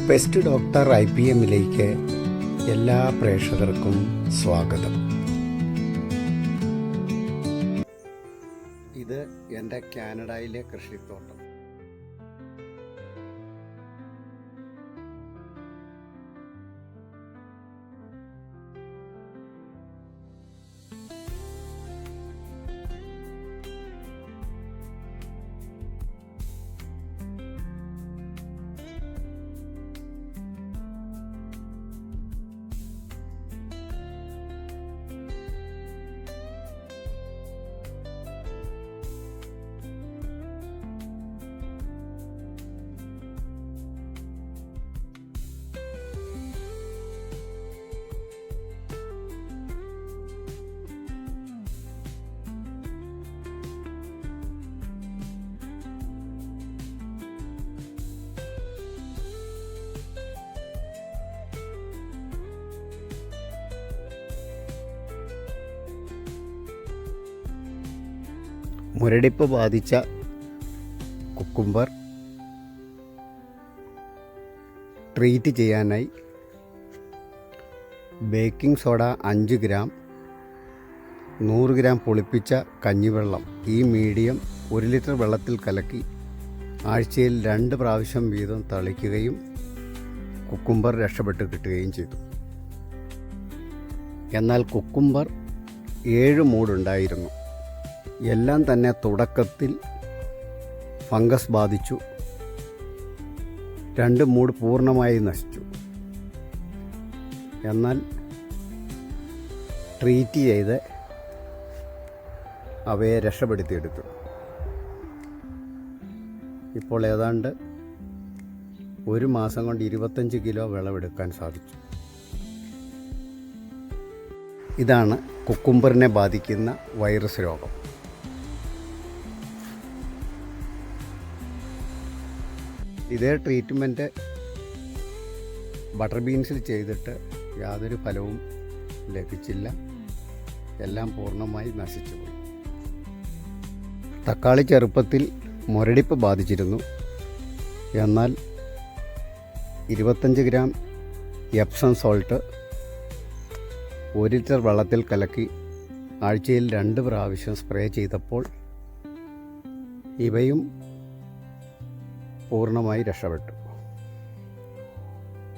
Pest doctor IPMലേക്ക് എല്ലാ പ്രേക്ഷകർക്കും സ്വാഗതം. ഇത് എൻ്റെ കാനഡയിലെ കൃഷിത്തോട്ടം. മുരടിപ്പ് ബാധിച്ച കുക്കുംബർ ട്രീറ്റ് ചെയ്യാനായി ബേക്കിംഗ് സോഡ 5 ഗ്രാം, 100 ഗ്രാം പുളിപ്പിച്ച കഞ്ഞിവെള്ളം ഈ മീഡിയം 1 ലിറ്റർ വെള്ളത്തിൽ കലക്കി ആഴ്ചയിൽ 2 പ്രാവശ്യം വീതം തളിക്കുകയും കുക്കുംബർ രക്ഷപ്പെട്ട് കിട്ടുകയും ചെയ്തു. എന്നാൽ കുക്കുംബർ 7 മൂടുണ്ടായിരുന്നു. എല്ലാം തന്നെ തുടക്കത്തിൽ ഫംഗസ് ബാധിച്ചു. 2 മൂട് പൂർണ്ണമായി നശിച്ചു. എന്നാൽ ട്രീറ്റ് ചെയ്ത് അവയെ രക്ഷപ്പെടുത്തിയെടുത്തു. ഇപ്പോൾ ഏതാണ്ട് 1 മാസം കൊണ്ട് 25 കിലോ വിളവെടുക്കാൻ സാധിച്ചു. ഇതാണ് കുക്കുംബറിനെ ബാധിക്കുന്ന വൈറസ് രോഗം. ഇതേ ട്രീറ്റ്മെൻറ്റ് ബട്ടർ ബീൻസിൽ ചെയ്തിട്ട് യാതൊരു ഫലവും ലഭിച്ചില്ല. എല്ലാം പൂർണ്ണമായി നശിച്ചുപോയി. തക്കാളി ചെറുപ്പത്തിൽ മുരടിപ്പ് ബാധിച്ചിരുന്നു. എന്നാൽ 25 ഗ്രാം എപ്സം സോൾട്ട് 1 ലിറ്റർ വെള്ളത്തിൽ കലക്കി ആഴ്ചയിൽ 2 പ്രാവശ്യം സ്പ്രേ ചെയ്തപ്പോൾ ഇവയും പൂർണ്ണമായി രക്ഷപ്പെട്ടു.